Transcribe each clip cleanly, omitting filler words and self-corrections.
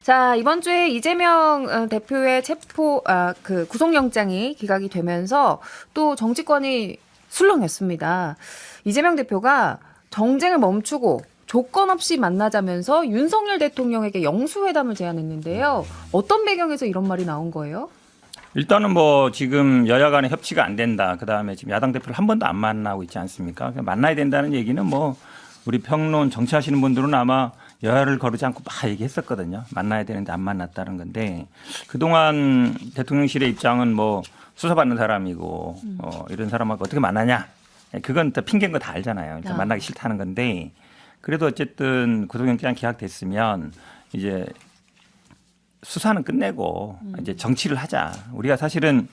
자, 이번 주에 이재명 대표의 구속영장이 기각이 되면서 또 정치권이 술렁였습니다. 이재명 대표가 정쟁을 멈추고 조건 없이 만나자면서 윤석열 대통령에게 영수회담을 제안했는데요. 어떤 배경에서 이런 말이 나온 거예요? 일단은 뭐 지금 여야 간의 협치가 안 된다. 그다음에 지금 야당 대표를 한 번도 안 만나고 있지 않습니까? 만나야 된다는 얘기는 뭐 우리 평론 정치하시는 분들은 아마 여야를 거르지 않고 막 얘기했었거든요. 만나야 되는데 안 만났다는 건데 그동안 대통령실의 입장은 뭐 수사받는 사람이고 이런 사람하고 어떻게 만나냐. 그건 또 핑계인 거 다 알잖아요. 만나기 싫다는 건데 그래도 어쨌든 구속영장 기각됐으면 이제 수사는 끝내고 이제 정치를 하자. 우리가 사실은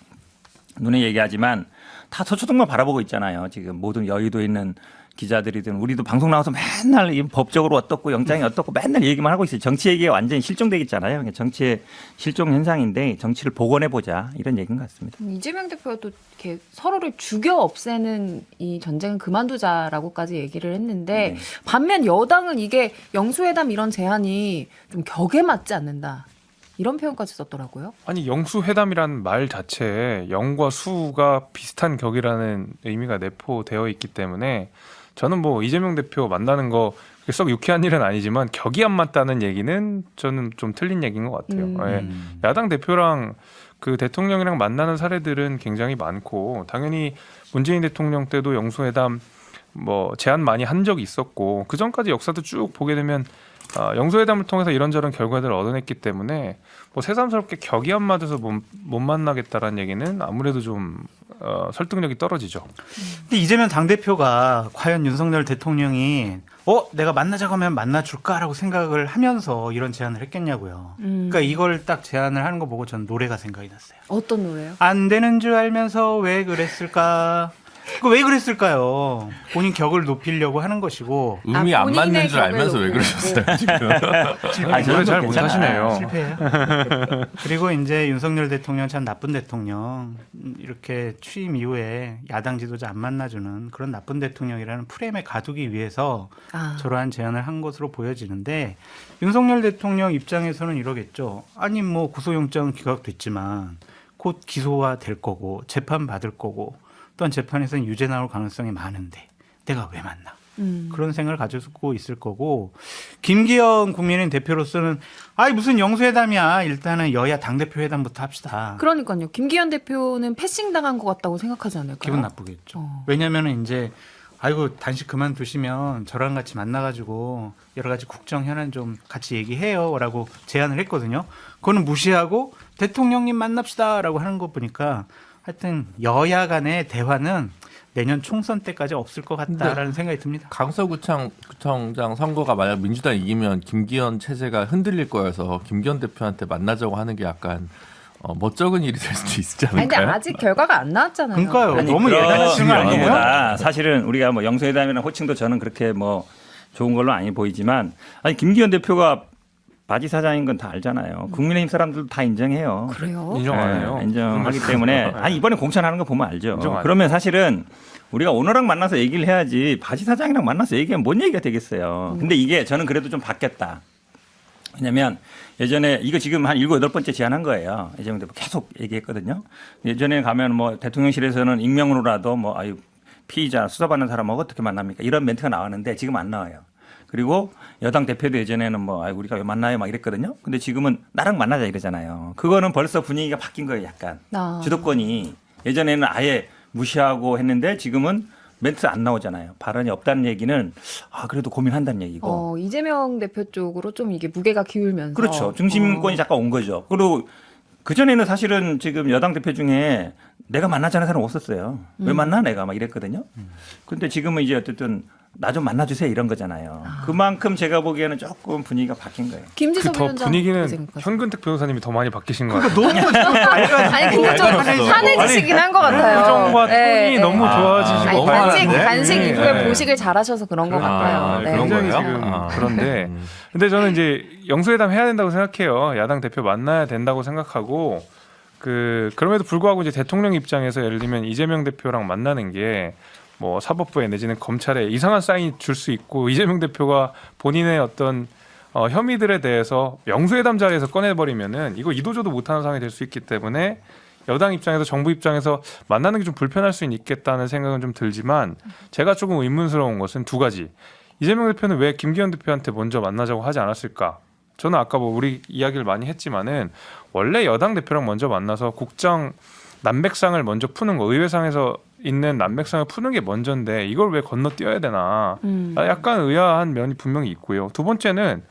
눈에 얘기하지만 다 서초동만 바라보고 있잖아요. 지금 모든 여의도에 있는 기자들이든 우리도 방송 나와서 맨날 법적으로 어떻고 영장이 어떻고 맨날 얘기만 하고 있어요. 정치 얘기가 완전히 실종되겠잖아요. 정치의 실종 현상인데 정치를 복원해보자 이런 얘기인 것 같습니다. 이재명 대표가 또 이렇게 서로를 죽여 없애는 이 전쟁은 그만두자라고까지 얘기를 했는데 반면 여당은 이게 영수회담 이런 제안이 좀 격에 맞지 않는다. 이런 표현까지 썼더라고요. 아니 영수회담이란 말 자체에 영과 수가 비슷한 격이라는 의미가 내포되어 있기 때문에 저는 뭐 이재명 대표 만나는 거 썩 유쾌한 일은 아니지만 격이 안 맞다는 얘기는 저는 좀 틀린 얘기인 것 같아요. 예. 야당 대표랑 그 대통령이랑 만나는 사례들은 굉장히 많고 당연히 문재인 대통령 때도 영수회담 뭐 제안 많이 한 적이 있었고 그 전까지 역사도 쭉 보게 되면 영수회담을 통해서 이런저런 결과들을 얻어냈기 때문에 뭐 새삼스럽게 격이 안 맞아서 못 만나겠다라는 얘기는 아무래도 좀 설득력이 떨어지죠. 근데 이재명 당대표가 과연 윤석열 대통령이 내가 만나자고 하면 만나줄까라고 생각을 하면서 이런 제안을 했겠냐고요. 그러니까 이걸 딱 제안을 하는 거 보고 전 노래가 생각이 났어요. 어떤 노래요? 안 되는 줄 알면서 왜 그랬을까? 왜 그랬을까요? 본인 격을 높이려고 하는 것이고 음이 안 맞는 본인의 줄 알면서 왜 격을 그러셨어요 지금? 노래 잘 못하시네요. 실패해요. 그리고 이제 윤석열 대통령 참 나쁜 대통령 이렇게 취임 이후에 야당 지도자 안 만나주는 그런 나쁜 대통령이라는 프레임에 가두기 위해서 저러한 제안을 한 것으로 보여지는데 윤석열 대통령 입장에서는 이러겠죠. 아니 뭐 구속영장 기각됐지만 곧 기소가 될 거고 재판 받을 거고 또한 재판에서는 유죄 나올 가능성이 많은데 내가 왜 만나? 그런 생각을 가지고 있을 거고 김기현 국민의힘 대표로서는 무슨 영수회담이야. 일단은 여야 당대표 회담부터 합시다. 그러니까요. 김기현 대표는 패싱 당한 것 같다고 생각하지 않을까요? 기분 나쁘겠죠. 왜냐하면 이제 단식 그만두시면 저랑 같이 만나가지고 여러 가지 국정 현안 좀 같이 얘기해요라고 제안을 했거든요. 그거는 무시하고 대통령님 만납시다라고 하는 거 보니까 하여튼 여야 간의 대화는 내년 총선 때까지 없을 것 같다라는 생각이 듭니다. 강서구청장 선거가 만약 민주당이 이기면 김기현 체제가 흔들릴 거여서 김기현 대표한테 만나자고 하는 게 약간 멋쩍은 일이 될 수도 있지 않을까요? 근데 아직 결과가 안 나왔잖아요. 그러니까요. 너무 예단하시는 거 아니에요? 사실은 우리가 뭐 영수회담이라는 호칭도 저는 그렇게 뭐 좋은 걸로 아니 보이지만 김기현 대표가 바지 사장인 건 다 알잖아요. 국민의힘 사람들도 다 인정해요. 그래요? 인정 안 해요. 인정하기 때문에 이번에 공천하는 거 보면 알죠. 그러면 사실은 우리가 오너랑 만나서 얘기를 해야지 바지 사장이랑 만나서 얘기하면 뭔 얘기가 되겠어요. 근데 이게 저는 그래도 좀 바뀌었다. 왜냐면 예전에 이거 지금 한 7, 8번째 제안한 거예요. 이재명 대표 계속 얘기했거든요. 예전에 가면 뭐 대통령실에서는 익명으로라도 피의자 수사받는 사람하고 어떻게 만납니까? 이런 멘트가 나왔는데 지금 안 나와요. 그리고 여당 대표도 예전에는 우리가 왜 만나요 막 이랬거든요. 근데 지금은 나랑 만나자 이러잖아요. 그거는 벌써 분위기가 바뀐 거예요. 약간 주도권이 예전에는 아예 무시하고 했는데 지금은 멘트 안 나오잖아요. 발언이 없다는 얘기는 그래도 고민한다는 얘기고. 이재명 대표 쪽으로 좀 이게 무게가 기울면서. 그렇죠. 중심권이 잠깐 온 거죠. 그리고 그전에는 사실은 지금 여당 대표 중에 내가 만나자는 사람 없었어요. 왜 만나 내가 막 이랬거든요. 그런데 지금은 이제 어쨌든 나 좀 만나주세요 이런 거잖아요. 그만큼 제가 보기에는 조금 분위기가 바뀐 거예요. 김지석 더 위원장 분위기는 현근택 변호사님이 더 많이 바뀌신 것 같아요. 너무 아니 근데 좀 환해지시긴 한 것 같아요. 표정과 톤이 너무 좋아지시고 단식 이후에 보식을 잘하셔서 그런 것 같아요. 그런 거예요? 지금 그런데 근데 저는 이제 영수회담 해야 된다고 생각해요. 야당 대표 만나야 된다고 생각하고 그럼에도 불구하고 이제 대통령 입장에서 예를 들면 이재명 대표랑 만나는 게 뭐 사법부에 내지는 검찰에 이상한 사인이 줄 수 있고 이재명 대표가 본인의 어떤 혐의들에 대해서 영수회담 자리에서 꺼내버리면은 이거 이도저도 못하는 상황이 될 수 있기 때문에 여당 입장에서 정부 입장에서 만나는 게 좀 불편할 수는 있겠다는 생각은 좀 들지만 제가 조금 의문스러운 것은 두 가지. 이재명 대표는 왜 김기현 대표한테 먼저 만나자고 하지 않았을까? 저는 아까 뭐 우리 이야기를 많이 했지만은 원래 여당 대표랑 먼저 만나서 국정 난맥상을 먼저 푸는 거, 의회상에서 있는 난맥상을 푸는 게 먼저인데 이걸 왜 건너뛰어야 되나? 약간 의아한 면이 분명히 있고요. 두 번째는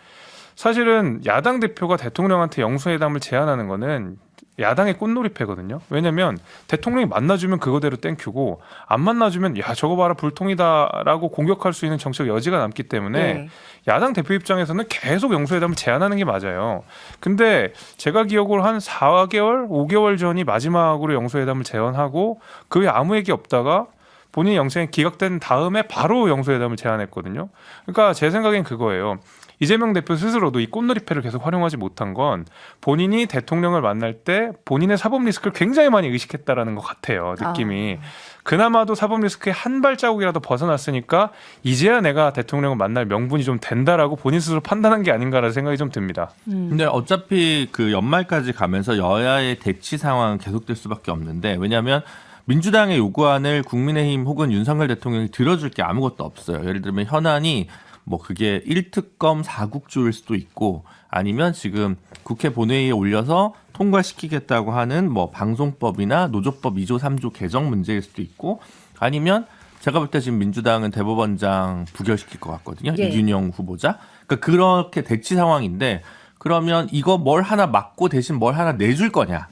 사실은 야당 대표가 대통령한테 영수회담을 제안하는 거는 야당의 꽃놀이패거든요. 왜냐하면 대통령이 만나주면 그거대로 땡큐고 안 만나주면 야 저거 봐라 불통이다라고 공격할 수 있는 정책 여지가 남기 때문에 네. 야당 대표 입장에서는 계속 영수회담을 제안하는 게 맞아요. 근데 제가 기억으로 한 4개월, 5개월 전이 마지막으로 영수회담을 제안하고 그 외에 아무 얘기 없다가 본인 영생이 기각된 다음에 바로 영수회담을 제안했거든요. 그러니까 제 생각엔 그거예요. 이재명 대표 스스로도 이 꽃놀이패를 계속 활용하지 못한 건 본인이 대통령을 만날 때 본인의 사법 리스크를 굉장히 많이 의식했다라는 것 같아요. 느낌이. 그나마도 사법 리스크의 한 발자국이라도 벗어났으니까 이제야 내가 대통령을 만날 명분이 좀 된다라고 본인 스스로 판단한 게 아닌가라는 생각이 좀 듭니다. 근데 어차피 그 연말까지 가면서 여야의 대치 상황은 계속될 수밖에 없는데 왜냐하면 민주당의 요구안을 국민의힘 혹은 윤석열 대통령이 들어줄 게 아무것도 없어요. 예를 들면 현안이 뭐 그게 1특검 4국조일 수도 있고 아니면 지금 국회 본회의에 올려서 통과시키겠다고 하는 뭐 방송법이나 노조법 2조 3조 개정 문제일 수도 있고 아니면 제가 볼 때 지금 민주당은 대법원장 부결시킬 것 같거든요. 예. 이준영 후보자. 그러니까 그렇게 대치 상황인데 그러면 이거 뭘 하나 막고 대신 뭘 하나 내줄 거냐.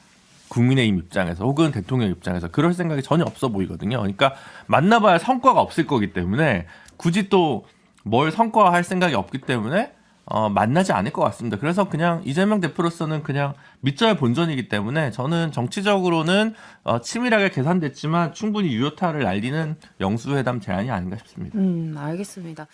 국민의힘 입장에서 혹은 대통령 입장에서 그럴 생각이 전혀 없어 보이거든요. 그러니까 만나봐야 성과가 없을 거기 때문에 굳이 또 뭘 성과할 생각이 없기 때문에 만나지 않을 것 같습니다. 그래서 그냥 이재명 대표로서는 그냥 밑절 본전이기 때문에 저는 정치적으로는 치밀하게 계산됐지만 충분히 유효타를 날리는 영수회담 제안이 아닌가 싶습니다. 알겠습니다.